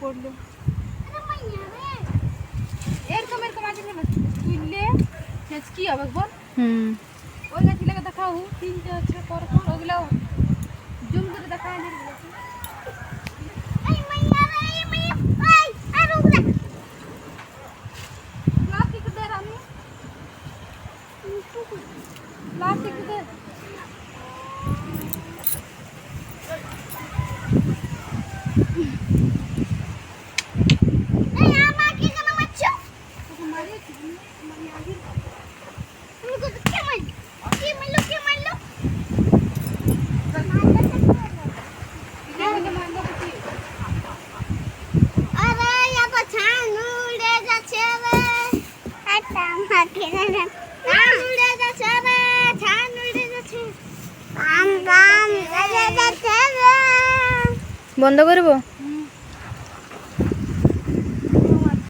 পড়লো এরকম এরকম আছে না তুললে কি হবে বল ওই গাছগুলোকে দেখাও তিনটে আছে পর পর ওগুলো জুম করে দেখায় না প্লাস্টিক দে রামু প্লাস্টিক দে বন্ধ করবো।